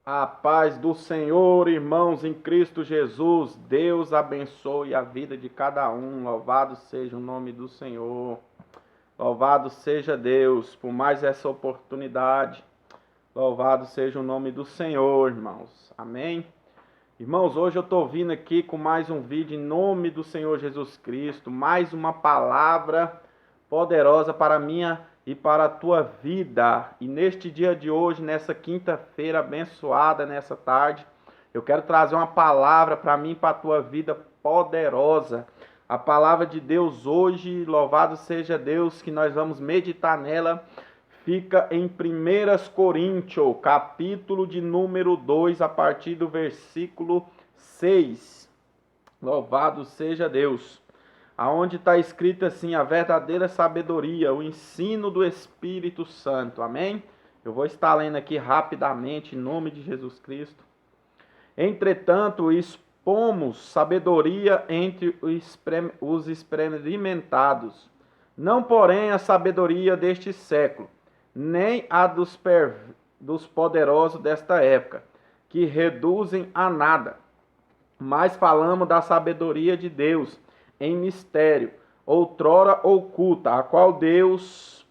A paz do Senhor, irmãos em Cristo Jesus. Deus abençoe a vida de cada um. Louvado seja o nome do Senhor. Louvado seja Deus por mais essa oportunidade. Louvado seja o nome do Senhor, irmãos. Amém? Irmãos, hoje eu estou vindo aqui com mais um vídeo em nome do Senhor Jesus Cristo. Mais uma palavra poderosa para a minha e para a tua vida. E neste dia de hoje, nessa quinta-feira abençoada, nessa tarde, eu quero trazer uma palavra para mim e para a tua vida poderosa. A palavra de Deus hoje, louvado seja Deus, que nós vamos meditar nela, fica em 1 Coríntios, capítulo de número 2, a partir do versículo 6. Louvado seja Deus. Aonde está escrito assim, a verdadeira sabedoria, o ensino do Espírito Santo. Amém? Eu vou estar lendo aqui rapidamente, em nome de Jesus Cristo. Entretanto, expomos sabedoria entre os experimentados, não porém a sabedoria deste século, nem a dos poderosos desta época, que reduzem a nada. Mas falamos da sabedoria de Deus, em mistério, outrora oculta, a qual Deus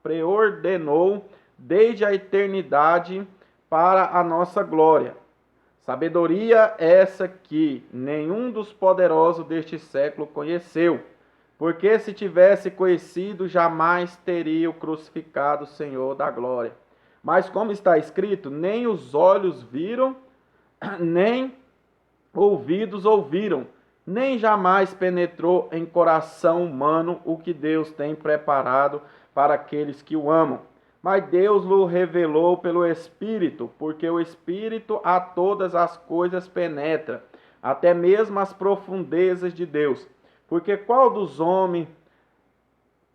preordenou desde a eternidade para a nossa glória. Sabedoria essa que nenhum dos poderosos deste século conheceu, porque se tivesse conhecido, jamais teria crucificado o Senhor da glória. Mas como está escrito, nem os olhos viram, nem ouvidos ouviram, nem jamais penetrou em coração humano o que Deus tem preparado para aqueles que o amam. Mas Deus o revelou pelo Espírito, porque o Espírito a todas as coisas penetra, até mesmo as profundezas de Deus. Porque qual dos homens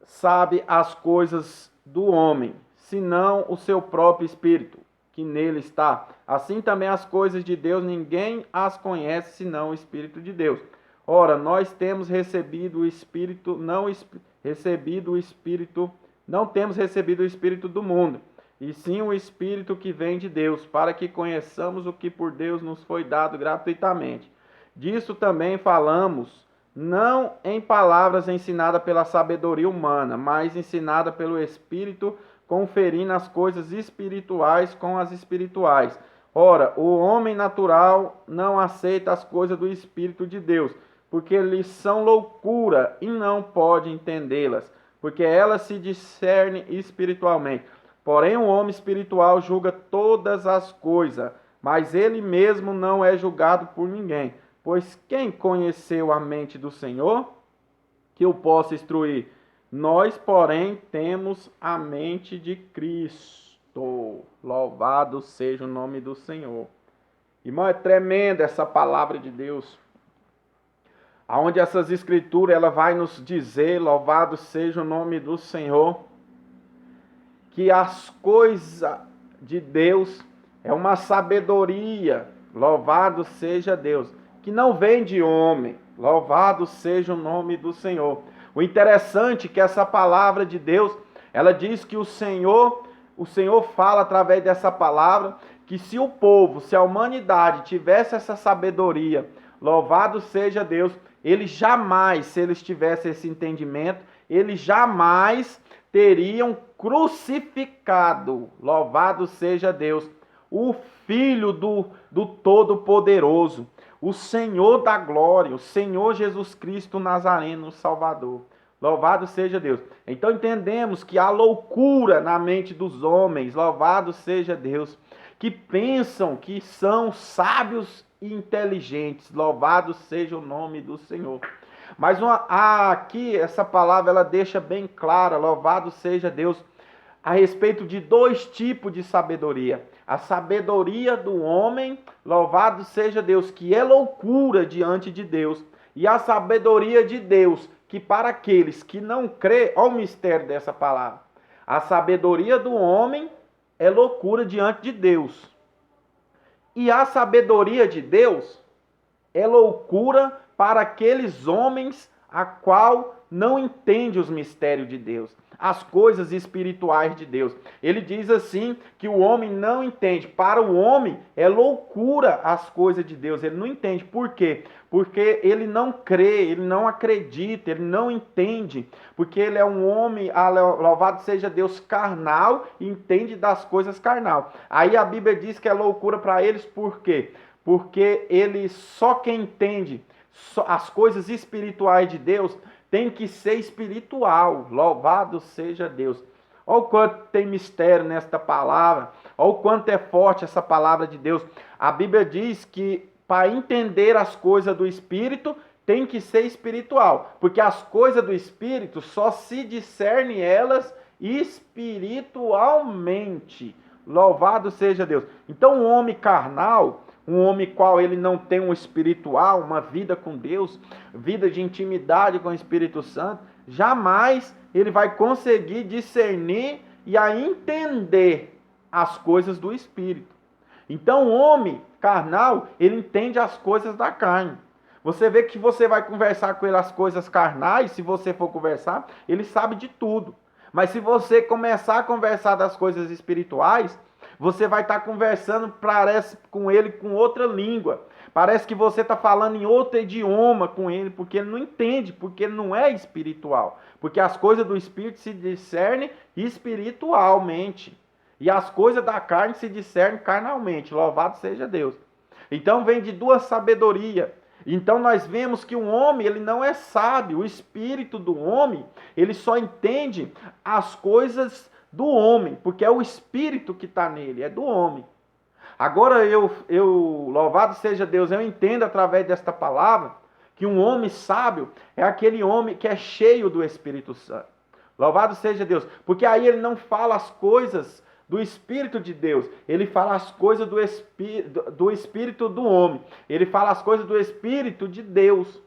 sabe as coisas do homem, senão o seu próprio Espírito, que nele está? Assim também as coisas de Deus, ninguém as conhece, senão o Espírito de Deus. Ora, nós temos recebido o Espírito, não temos recebido o Espírito do mundo, e sim o Espírito que vem de Deus, para que conheçamos o que por Deus nos foi dado gratuitamente. Disso também falamos, não em palavras ensinadas pela sabedoria humana, mas ensinada pelo Espírito, conferindo as coisas espirituais com as espirituais. Ora, o homem natural não aceita as coisas do Espírito de Deus, porque lhes são loucura e não pode entendê-las, porque elas se discernem espiritualmente. Porém, o homem espiritual julga todas as coisas, mas ele mesmo não é julgado por ninguém. Pois quem conheceu a mente do Senhor, que o possa instruir? Nós, porém, temos a mente de Cristo. Louvado seja o nome do Senhor. Irmão, é tremenda essa palavra de Deus. Aonde essas escrituras ela vai nos dizer, louvado seja o nome do Senhor, que as coisas de Deus é uma sabedoria, louvado seja Deus, que não vem de homem, louvado seja o nome do Senhor. O interessante é que essa palavra de Deus, ela diz que o Senhor fala através dessa palavra, que se o povo, se a humanidade tivesse essa sabedoria, louvado seja Deus, eles jamais, se eles tivessem esse entendimento, eles jamais teriam crucificado, louvado seja Deus, o Filho do Todo-Poderoso, o Senhor da glória, o Senhor Jesus Cristo Nazareno, Salvador. Louvado seja Deus. Então entendemos que há loucura na mente dos homens, louvado seja Deus, que pensam que são sábios e inteligentes, louvado seja o nome do Senhor. Mas aqui essa palavra ela deixa bem clara, louvado seja Deus, a respeito de dois tipos de sabedoria. A sabedoria do homem, louvado seja Deus, que é loucura diante de Deus. E a sabedoria de Deus, que para aqueles que não crê, olha o mistério dessa palavra. A sabedoria do homem é loucura diante de Deus. E a sabedoria de Deus é loucura para aqueles homens a qual não entende os mistérios de Deus, as coisas espirituais de Deus. Ele diz assim que o homem não entende. Para o homem é loucura as coisas de Deus. Ele não entende. Por quê? Porque ele não crê, ele não acredita, ele não entende. Porque ele é um homem, louvado seja Deus, carnal, e entende das coisas carnal. Aí a Bíblia diz que é loucura para eles, por quê? Porque ele, só quem entende as coisas espirituais de Deus tem que ser espiritual. Louvado seja Deus. Olha o quanto tem mistério nesta palavra. Olha o quanto é forte essa palavra de Deus. A Bíblia diz que para entender as coisas do Espírito tem que ser espiritual. Porque as coisas do Espírito só se discerne elas espiritualmente. Louvado seja Deus. Então o homem carnal, um homem qual ele não tem um espiritual, uma vida com Deus, vida de intimidade com o Espírito Santo, jamais ele vai conseguir discernir e a entender as coisas do Espírito. Então o homem carnal, ele entende as coisas da carne. Você vê que você vai conversar com ele as coisas carnais, se você for conversar, ele sabe de tudo. Mas se você começar a conversar das coisas espirituais, você vai estar conversando, parece, com ele com outra língua. Parece que você está falando em outro idioma com ele, porque ele não entende, porque ele não é espiritual. Porque as coisas do Espírito se discernem espiritualmente. E as coisas da carne se discernem carnalmente. Louvado seja Deus. Então vem de duas sabedorias. Então nós vemos que o homem, ele não é sábio. O espírito do homem, ele só entende as coisas do homem, porque é o espírito que está nele, é do homem. Agora louvado seja Deus, eu entendo através desta palavra que um homem sábio é aquele homem que é cheio do Espírito Santo. Louvado seja Deus, porque aí ele não fala as coisas do Espírito de Deus, ele fala as coisas do Espírito do homem, ele fala as coisas do Espírito de Deus.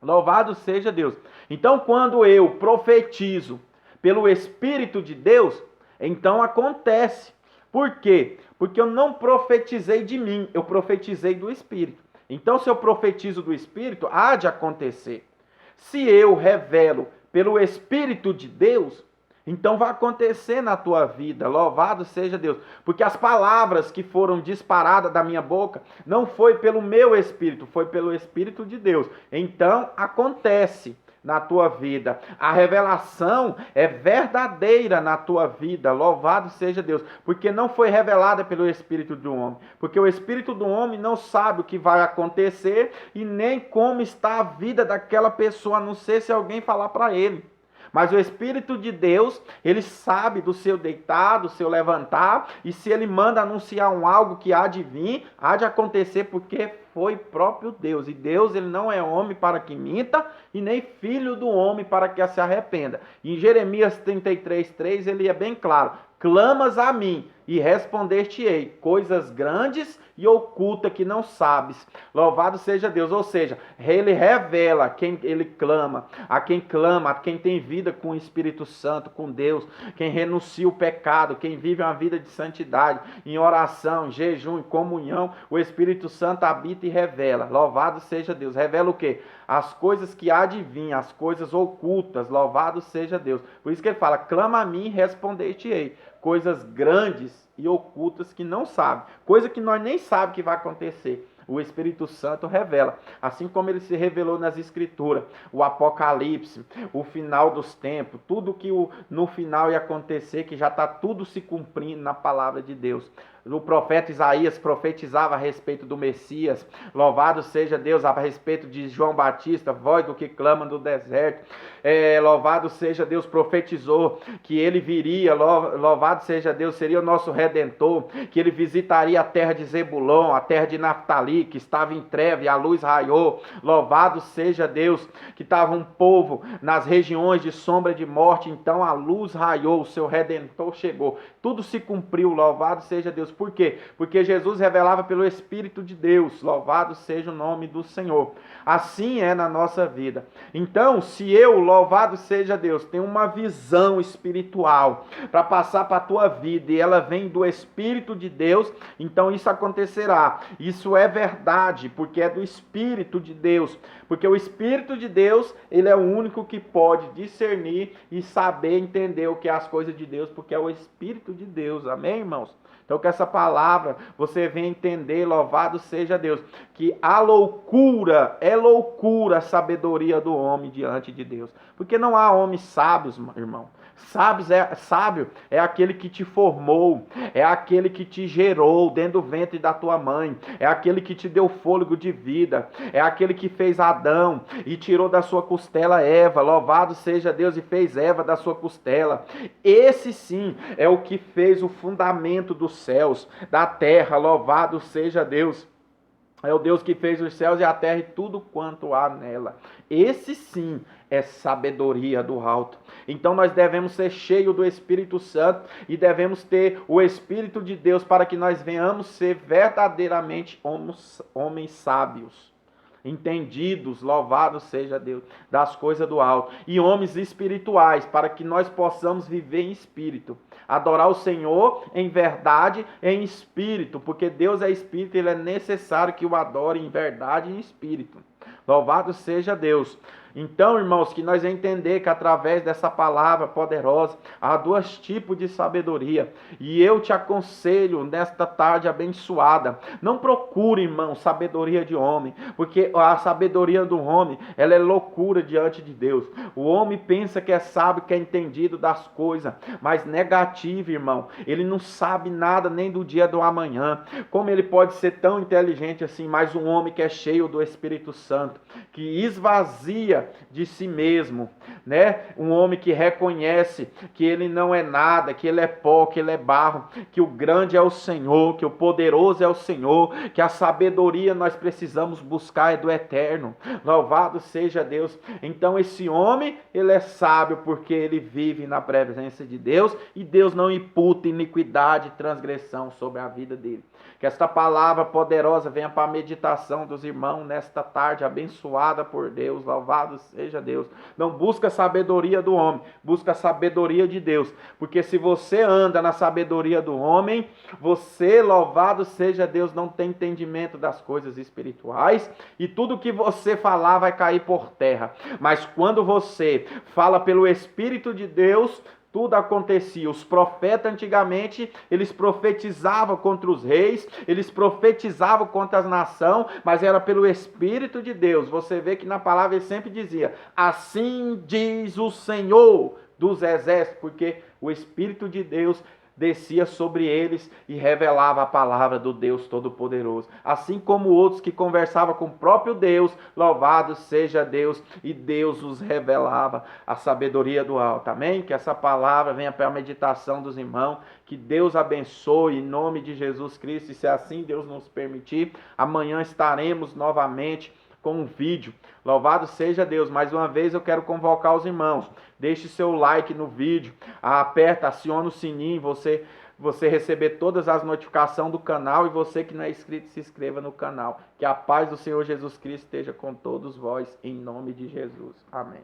Louvado seja Deus. Então quando eu profetizo pelo Espírito de Deus, então acontece. Por quê? Porque eu não profetizei de mim, eu profetizei do Espírito. Então, se eu profetizo do Espírito, há de acontecer. Se eu revelo pelo Espírito de Deus, então vai acontecer na tua vida. Louvado seja Deus. Porque as palavras que foram disparadas da minha boca não foi pelo meu Espírito, foi pelo Espírito de Deus. Então, acontece na tua vida. A revelação é verdadeira na tua vida. Louvado seja Deus. Porque não foi revelada pelo Espírito do homem. Porque o Espírito do homem não sabe o que vai acontecer e nem como está a vida daquela pessoa, a não ser se alguém falar para ele. Mas o Espírito de Deus, ele sabe do seu deitar, do seu levantar, e se ele manda anunciar algo que há de vir, há de acontecer, porque foi próprio Deus. E Deus, ele não é homem para que minta, e nem filho do homem para que se arrependa. E em Jeremias 33:3, ele é bem claro: clamas a mim e responder-te-ei coisas grandes e ocultas que não sabes. Louvado seja Deus. Ou seja, ele revela a quem ele clama, a quem tem vida com o Espírito Santo, com Deus, quem renuncia o pecado, quem vive uma vida de santidade, em oração, em jejum, em comunhão, o Espírito Santo habita e revela. Louvado seja Deus. Revela o quê? As coisas que há de vir, as coisas ocultas. Louvado seja Deus. Por isso que ele fala: clama a mim e responder-te-ei coisas grandes e ocultas que não sabe, coisa que nós nem sabemos que vai acontecer. O Espírito Santo revela, assim como ele se revelou nas Escrituras, o Apocalipse, o final dos tempos, tudo que no final ia acontecer, que já está tudo se cumprindo na palavra de Deus. O profeta Isaías profetizava a respeito do Messias. Louvado seja Deus, a respeito de João Batista, voz do que clama no deserto. Louvado seja Deus, profetizou que ele viria. Louvado seja Deus, seria o nosso Redentor, que ele visitaria a terra de Zebulon, a terra de Naftali, que estava em treva e a luz raiou. Louvado seja Deus, que estava um povo nas regiões de sombra de morte, então a luz raiou, o seu Redentor chegou. Tudo se cumpriu. Louvado seja Deus. Por quê? Porque Jesus revelava pelo Espírito de Deus. Louvado seja o nome do Senhor. Assim é na nossa vida. Então, se eu, louvado seja Deus, tenho uma visão espiritual para passar para a tua vida e ela vem do Espírito de Deus, então isso acontecerá. Isso é verdade, porque é do Espírito de Deus. Porque o Espírito de Deus, ele é o único que pode discernir e saber entender o que é as coisas de Deus, porque é o Espírito de Deus. Amém, irmãos? Então, que essa palavra você venha entender, louvado seja Deus, que a loucura, é loucura a sabedoria do homem diante de Deus. Porque não há homens sábios, irmão. Sábio é aquele que te formou, é aquele que te gerou dentro do ventre da tua mãe, é aquele que te deu fôlego de vida, é aquele que fez Adão e tirou da sua costela Eva, louvado seja Deus, e fez Eva da sua costela. Esse sim é o que fez o fundamento dos céus, da terra, louvado seja Deus. É o Deus que fez os céus e a terra e tudo quanto há nela. Esse sim é sabedoria do alto. Então nós devemos ser cheios do Espírito Santo e devemos ter o Espírito de Deus para que nós venhamos ser verdadeiramente homens sábios, entendidos, louvado seja Deus, das coisas do alto, e homens espirituais, para que nós possamos viver em espírito, adorar o Senhor em verdade, em espírito, porque Deus é espírito e ele é necessário que o adore em verdade e em espírito. Louvado seja Deus. Então, irmãos, que nós entender que através dessa palavra poderosa, há dois tipos de sabedoria. E eu te aconselho nesta tarde abençoada, não procure, irmão, sabedoria de homem, porque a sabedoria do homem, ela é loucura diante de Deus. O homem pensa que é sábio, que é entendido das coisas, mas negativo, irmão. Ele não sabe nada nem do dia do amanhã. Como ele pode ser tão inteligente assim, mas um homem que é cheio do Espírito Santo, que esvazia de si mesmo, né? Um homem que reconhece que ele não é nada, que ele é pó, que ele é barro, que o grande é o Senhor, que o poderoso é o Senhor, que a sabedoria nós precisamos buscar é do eterno. Louvado seja Deus. Então esse homem, ele é sábio porque ele vive na presença de Deus e Deus não imputa iniquidade e transgressão sobre a vida dele. Que esta palavra poderosa venha para a meditação dos irmãos nesta tarde, abençoada por Deus, louvado seja Deus. Não busca a sabedoria do homem, busca a sabedoria de Deus. Porque se você anda na sabedoria do homem, você, louvado seja Deus, não tem entendimento das coisas espirituais. E tudo que você falar vai cair por terra. Mas quando você fala pelo Espírito de Deus, tudo acontecia. Os profetas antigamente, eles profetizavam contra os reis, eles profetizavam contra as nações, mas era pelo Espírito de Deus. Você vê que na palavra ele sempre dizia, assim diz o Senhor dos exércitos, porque o Espírito de Deus descia sobre eles e revelava a palavra do Deus Todo-Poderoso. Assim como outros que conversavam com o próprio Deus, louvado seja Deus, e Deus os revelava a sabedoria do alto. Amém? Que essa palavra venha para a meditação dos irmãos, que Deus abençoe em nome de Jesus Cristo, e se assim Deus nos permitir, amanhã estaremos novamente com um vídeo. Louvado seja Deus. Mais uma vez eu quero convocar os irmãos. Deixe seu like no vídeo, aperta, aciona o sininho, você receber todas as notificações do canal, e você que não é inscrito, se inscreva no canal. Que a paz do Senhor Jesus Cristo esteja com todos vós, em nome de Jesus. Amém.